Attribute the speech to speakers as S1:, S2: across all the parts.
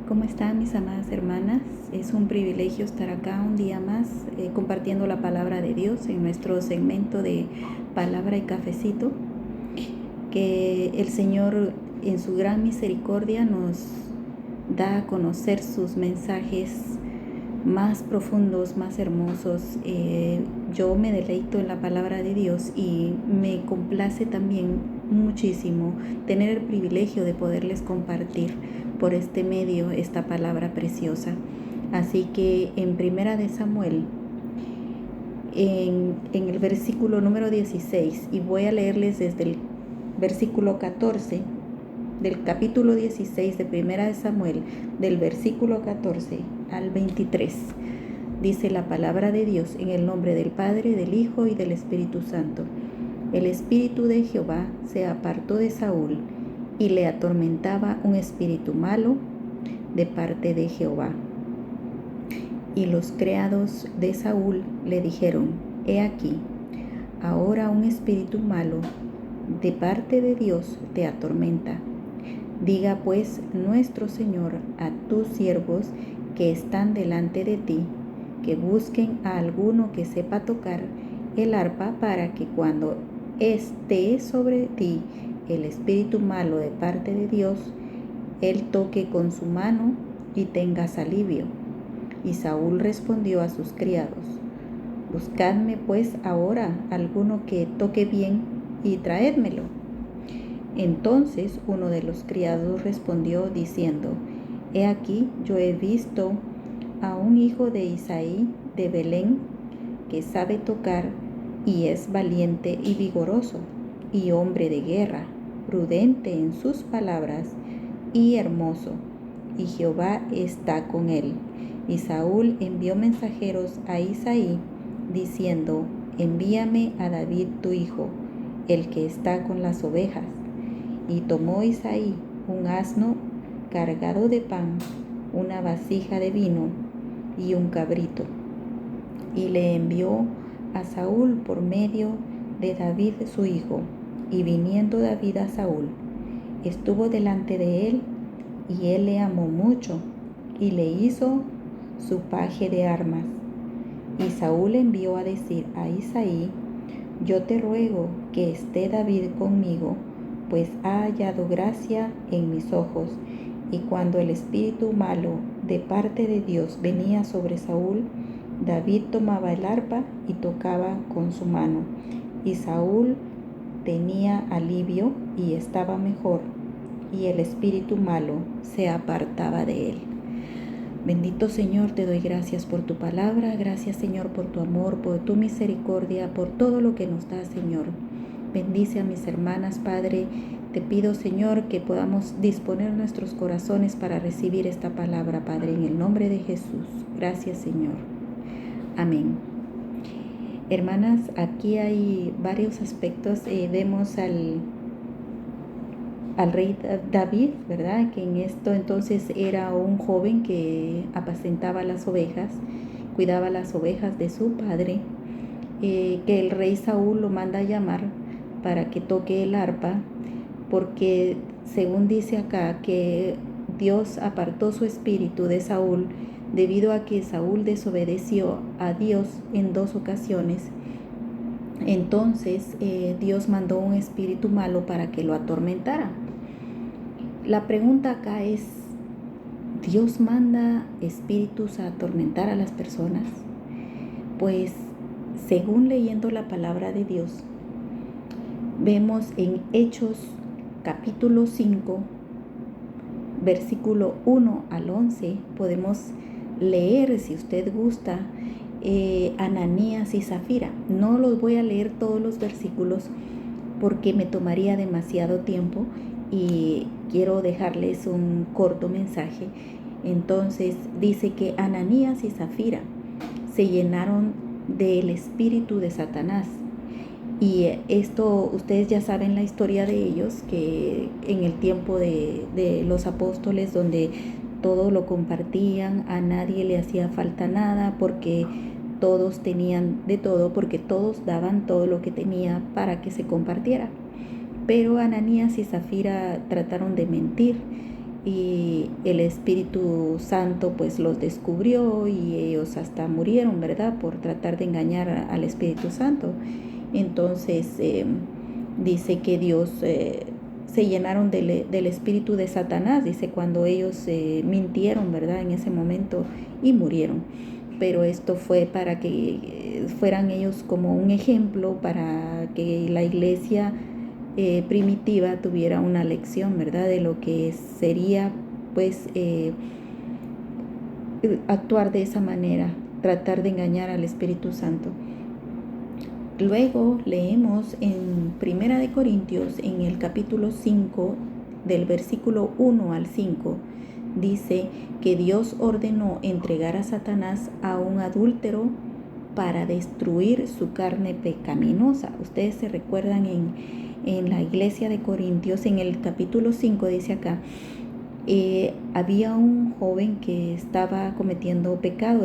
S1: ¿Cómo están mis amadas hermanas? Es un privilegio estar acá un día más compartiendo la palabra de Dios en nuestro segmento de Palabra y Cafecito. Que el Señor en su gran misericordia nos da a conocer sus mensajes más profundos, más hermosos. Yo me deleito en la palabra de Dios y me complace también muchísimo tener el privilegio de poderles compartir por este medio esta palabra preciosa. Así que en Primera de Samuel, en el versículo número 16, y voy a leerles desde el versículo 14 del capítulo 16 de Primera de Samuel, del versículo 14 al 23. Dice la palabra de Dios: en el nombre del Padre, del Hijo y del Espíritu Santo. El Espíritu de Jehová se apartó de Saúl, y le atormentaba un espíritu malo de parte de Jehová. Y los criados de Saúl le dijeron: he aquí, ahora un espíritu malo de parte de Dios te atormenta. Diga pues nuestro Señor a tus siervos que están delante de ti, que busquen a alguno que sepa tocar el arpa, para que cuando esté sobre ti el espíritu malo de parte de Dios, él toque con su mano y tengas alivio. Y Saúl respondió a sus criados: buscadme pues ahora alguno que toque bien y traédmelo. Entonces uno de los criados respondió diciendo: he aquí, yo he visto a un hijo de Isaí de Belén, que sabe tocar y es valiente y vigoroso, y hombre de guerra, prudente en sus palabras y hermoso, y Jehová está con él. Y Saúl envió mensajeros a Isaí diciendo: envíame a David tu hijo, el que está con las ovejas. Y tomó Isaí un asno cargado de pan, una vasija de vino y un cabrito, y le envió a Saúl por medio de David su hijo. Y viniendo David a Saúl, estuvo delante de él, y él le amó mucho, y le hizo su paje de armas. Y Saúl envió a decir a Isaí: yo te ruego que esté David conmigo, pues ha hallado gracia en mis ojos. Y cuando el espíritu malo de parte de Dios venía sobre Saúl, David tomaba el arpa y tocaba con su mano, y Saúl tenía alivio y estaba mejor, y el espíritu malo se apartaba de él. Bendito Señor, te doy gracias por tu palabra, gracias Señor por tu amor, por tu misericordia, por todo lo que nos das, Señor. Bendice a mis hermanas, Padre. Te pido, Señor, que podamos disponer nuestros corazones para recibir esta palabra, Padre, en el nombre de Jesús. Gracias, Señor. Amén. Hermanas, aquí hay varios aspectos. Vemos al rey David, ¿verdad? Que en esto entonces era un joven que apacentaba las ovejas, cuidaba las ovejas de su padre, que el rey Saúl lo manda a llamar para que toque el arpa, porque según dice acá que Dios apartó su espíritu de Saúl debido a que Saúl desobedeció a Dios en 2 ocasiones. Entonces Dios mandó un espíritu malo para que lo atormentara. La pregunta acá es: ¿Dios manda espíritus a atormentar a las personas? Pues según leyendo la palabra de Dios, vemos en Hechos capítulo 5, versículo 1 al 11, podemos leer, si usted gusta, Ananías y Zafira. No los voy a leer todos los versículos porque me tomaría demasiado tiempo y quiero dejarles un corto mensaje. Entonces dice que Ananías y Zafira se llenaron del espíritu de Satanás. Y esto, ustedes ya saben la historia de ellos, que en el tiempo de los apóstoles, donde todo lo compartían, a nadie le hacía falta nada, porque todos tenían de todo, porque todos daban todo lo que tenía para que se compartiera. Pero Ananías y Zafira trataron de mentir y el Espíritu Santo pues los descubrió y ellos hasta murieron, ¿verdad? Por tratar de engañar al Espíritu Santo. Entonces dice que Dios se llenaron del espíritu de Satanás, dice, cuando ellos mintieron, ¿verdad? En ese momento y murieron. Pero esto fue para que fueran ellos como un ejemplo para que la iglesia primitiva tuviera una lección, ¿verdad? De lo que sería, pues, actuar de esa manera, tratar de engañar al Espíritu Santo. Luego leemos en Primera de Corintios, en el capítulo 5, del versículo 1 al 5, dice que Dios ordenó entregar a Satanás a un adúltero para destruir su carne pecaminosa. Ustedes se recuerdan en la iglesia de Corintios, en el capítulo 5 dice acá, había un joven que estaba cometiendo pecado,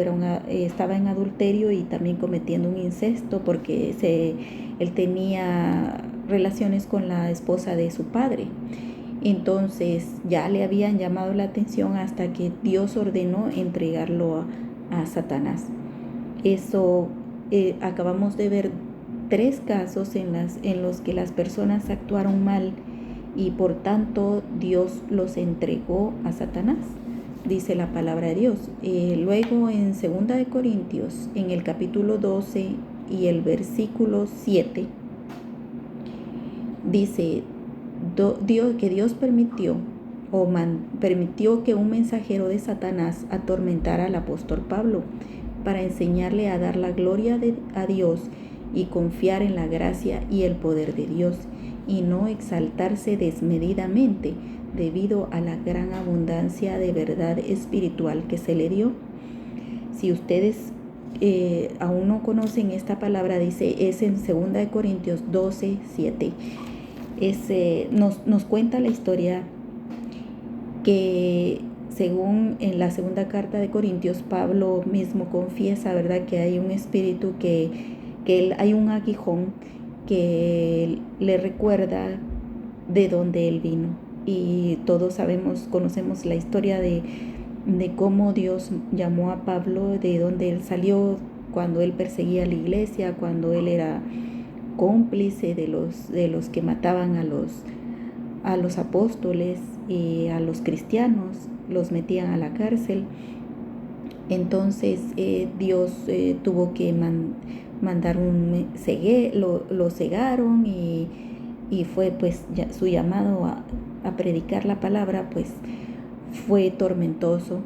S1: estaba en adulterio y también cometiendo un incesto porque él tenía relaciones con la esposa de su padre. Entonces ya le habían llamado la atención hasta que Dios ordenó entregarlo a Satanás. Eso acabamos de ver 3 casos en los que las personas actuaron mal y por tanto Dios los entregó a Satanás, dice la palabra de Dios. Luego en 2 de Corintios, en el capítulo 12 y el versículo 7, dice que Dios permitió que un mensajero de Satanás atormentara al apóstol Pablo para enseñarle a dar la gloria a Dios y confiar en la gracia y el poder de Dios, y no exaltarse desmedidamente debido a la gran abundancia de verdad espiritual que se le dio. Si ustedes aún no conocen esta palabra, dice, es en 2 de Corintios 12, 7. Nos cuenta la historia que según en la segunda carta de Corintios, Pablo mismo confiesa, ¿verdad?, que hay un espíritu hay un aguijón que le recuerda de dónde él vino. Y todos conocemos la historia de cómo Dios llamó a Pablo, de dónde él salió, cuando él perseguía a la iglesia, cuando él era cómplice de los que mataban a los apóstoles y a los cristianos, los metían a la cárcel. Entonces Dios tuvo que mandar lo cegaron y fue pues su llamado a predicar la palabra pues fue tormentoso.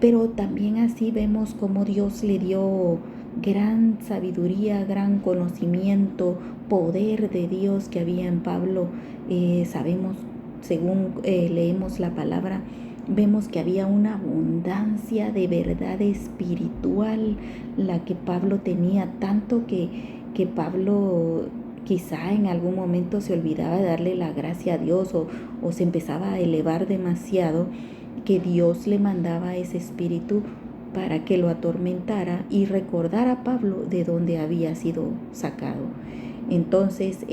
S1: Pero también así vemos cómo Dios le dio gran sabiduría, gran conocimiento, poder de Dios que había en Pablo. Sabemos, según leemos la palabra, vemos que había una abundancia de verdad espiritual la que Pablo tenía, tanto que Pablo quizá en algún momento se olvidaba de darle la gracia a Dios o se empezaba a elevar demasiado, que Dios le mandaba ese espíritu para que lo atormentara y recordara a Pablo de dónde había sido sacado. Entonces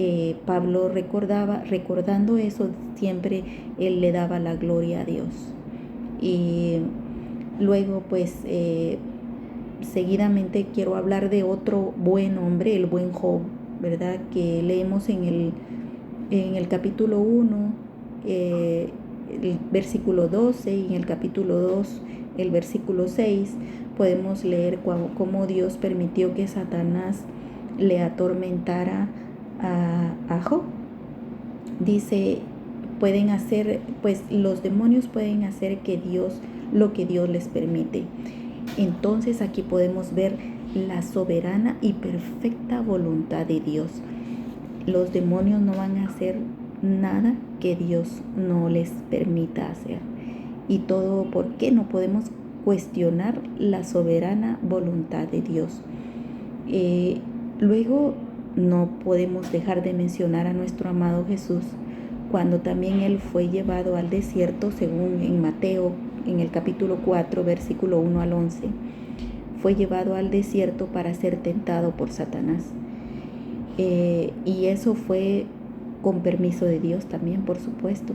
S1: Pablo recordando eso, siempre él le daba la gloria a Dios. Y luego pues seguidamente quiero hablar de otro buen hombre, el buen Job, ¿verdad?, que leemos en el capítulo 1, el versículo 12, y en el capítulo 2, el versículo 6, podemos leer cómo Dios permitió que Satanás le atormentara a Job. Dice, los demonios pueden hacer lo que Dios les permite. Entonces aquí podemos ver la soberana y perfecta voluntad de Dios. Los demonios no van a hacer nada que Dios no les permita hacer. Y todo, ¿por qué no podemos cuestionar la soberana voluntad de Dios? Luego no podemos dejar de mencionar a nuestro amado Jesús, cuando también él fue llevado al desierto, según en Mateo, en el capítulo 4, versículo 1 al 11. Fue llevado al desierto para ser tentado por Satanás. Y eso fue con permiso de Dios también, por supuesto.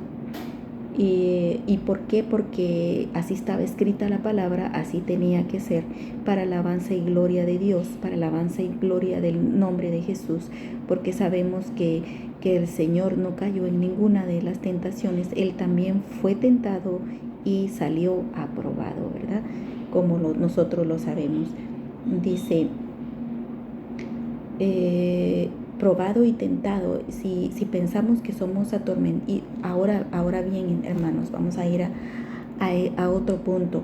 S1: ¿Y por qué? Porque así estaba escrita la palabra, así tenía que ser, para alabanza y gloria de Dios, para alabanza y gloria del nombre de Jesús, porque sabemos que el Señor no cayó en ninguna de las tentaciones, Él también fue tentado y salió aprobado, ¿verdad? Como nosotros lo sabemos. Dice, probado y tentado. Si pensamos que somos atormentados, ahora bien, hermanos, vamos a ir a otro punto.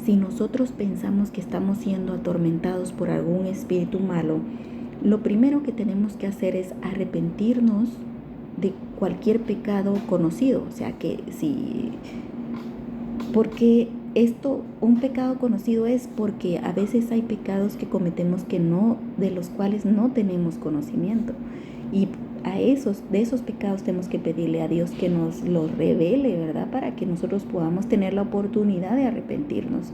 S1: Si nosotros pensamos que estamos siendo atormentados por algún espíritu malo, lo primero que tenemos que hacer es arrepentirnos de cualquier pecado conocido. O sea que porque un pecado conocido es porque a veces hay pecados que cometemos de los cuales no tenemos conocimiento. Y de esos pecados tenemos que pedirle a Dios que nos los revele, ¿verdad? Para que nosotros podamos tener la oportunidad de arrepentirnos.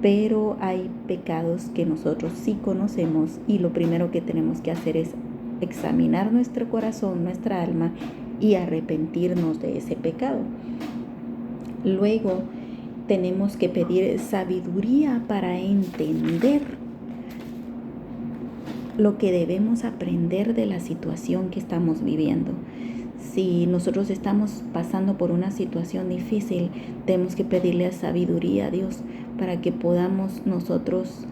S1: Pero hay pecados que nosotros sí conocemos y lo primero que tenemos que hacer es examinar nuestro corazón, nuestra alma y arrepentirnos de ese pecado. Luego tenemos que pedir sabiduría para entender lo que debemos aprender de la situación que estamos viviendo. Si nosotros estamos pasando por una situación difícil, tenemos que pedirle sabiduría a Dios para que podamos nosotros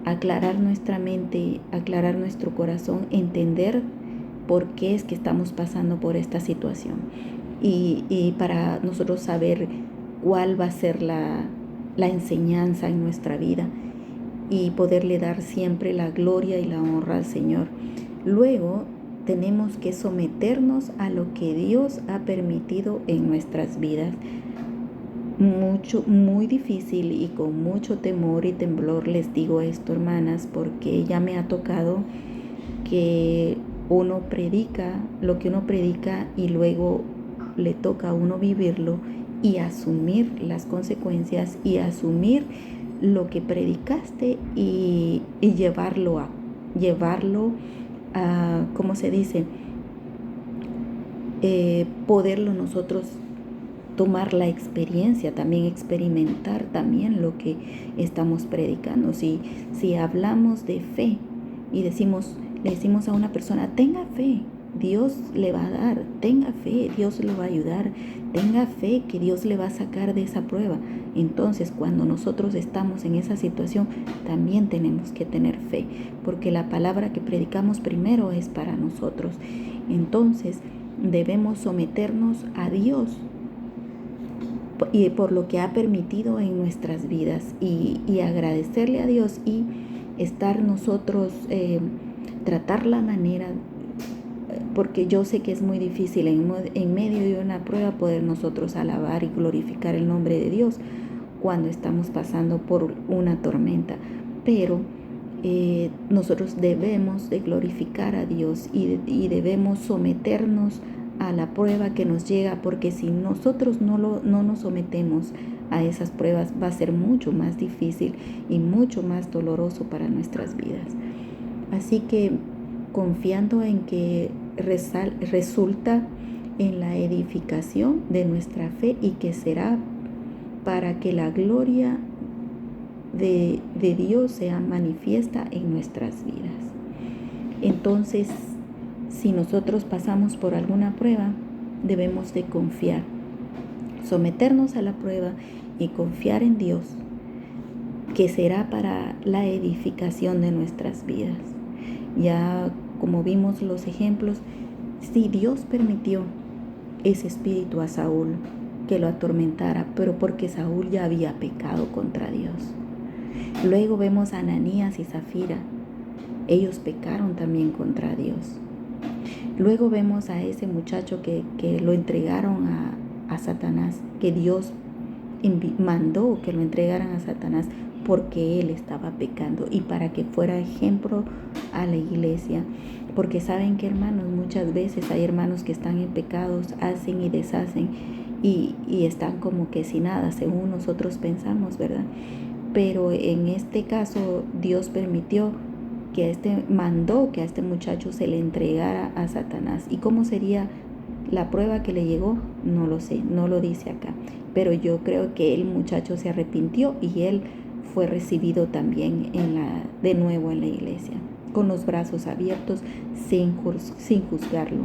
S1: aclarar nuestra mente, aclarar nuestro corazón, entender por qué es que estamos pasando por esta situación y para nosotros saber cuál va a ser la enseñanza en nuestra vida y poderle dar siempre la gloria y la honra al Señor. Luego tenemos que someternos a lo que Dios ha permitido en nuestras vidas. Muy difícil y con mucho temor y temblor les digo esto, hermanas, porque ya me ha tocado que uno predica lo que uno predica y luego le toca a uno vivirlo y asumir las consecuencias y asumir lo que predicaste y llevarlo a, ¿cómo se dice? Poderlo nosotros tomar la experiencia, también experimentar también lo que estamos predicando. Si hablamos de fe y le decimos a una persona, tenga fe, Dios le va a dar, tenga fe, Dios le va a ayudar, tenga fe que Dios le va a sacar de esa prueba. Entonces, cuando nosotros estamos en esa situación, también tenemos que tener fe, porque la palabra que predicamos primero es para nosotros. Entonces, debemos someternos a Dios y por lo que ha permitido en nuestras vidas y agradecerle a Dios y estar nosotros, tratar la manera, porque yo sé que es muy difícil en medio de una prueba poder nosotros alabar y glorificar el nombre de Dios cuando estamos pasando por una tormenta, pero nosotros debemos de glorificar a Dios y debemos someternos a la prueba que nos llega, porque si nosotros no nos sometemos a esas pruebas va a ser mucho más difícil y mucho más doloroso para nuestras vidas. Así que confiando en que resulta en la edificación de nuestra fe y que será para que la gloria de Dios sea manifiesta en nuestras vidas. Entonces, si nosotros pasamos por alguna prueba, debemos de confiar, someternos a la prueba y confiar en Dios, que será para la edificación de nuestras vidas. Ya como vimos los ejemplos, si Dios permitió ese espíritu a Saúl que lo atormentara, pero porque Saúl ya había pecado contra Dios. Luego vemos a Ananías y Zafira, ellos pecaron también contra Dios. Luego vemos a ese muchacho que lo entregaron a Satanás, que Dios mandó que lo entregaran a Satanás porque él estaba pecando y para que fuera ejemplo a la iglesia. Porque saben que, hermanos, muchas veces hay hermanos que están en pecados, hacen y deshacen y están como que sin nada, según nosotros pensamos, ¿verdad? Pero en este caso Dios permitió mandó que a este muchacho se le entregara a Satanás. ¿Y cómo sería la prueba que le llegó, no lo sé, no lo dice acá. Pero yo creo que el muchacho se arrepintió y él fue recibido también de nuevo en la iglesia, con los brazos abiertos, sin juzgarlo.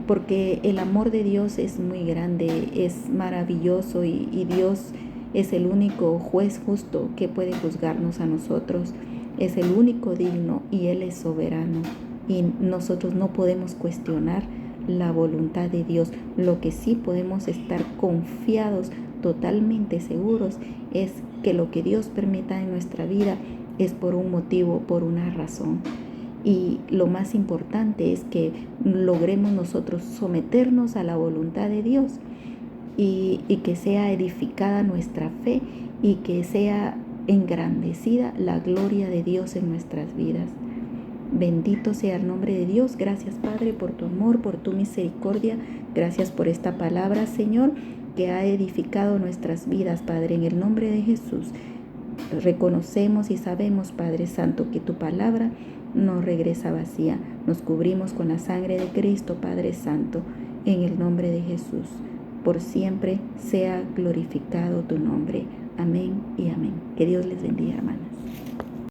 S1: Porque el amor de Dios es muy grande, es maravilloso y Dios es el único juez justo que puede juzgarnos a nosotros. Es el único digno y Él es soberano. Y nosotros no podemos cuestionar la voluntad de Dios. Lo que sí podemos estar confiados, totalmente seguros, es que lo que Dios permita en nuestra vida es por un motivo, por una razón. Y lo más importante es que logremos nosotros someternos a la voluntad de Dios y que sea edificada nuestra fe y que sea engrandecida la gloria de Dios en nuestras vidas. Bendito sea el nombre de Dios. Gracias, Padre, por tu amor, por tu misericordia. Gracias por esta palabra, Señor, que ha edificado nuestras vidas, Padre, en el nombre de Jesús. Reconocemos y sabemos, Padre Santo, que tu palabra no regresa vacía. Nos cubrimos con la sangre de Cristo, Padre Santo, en el nombre de Jesús. Por siempre sea glorificado tu nombre. Amén y amén. Que Dios les bendiga, hermanas.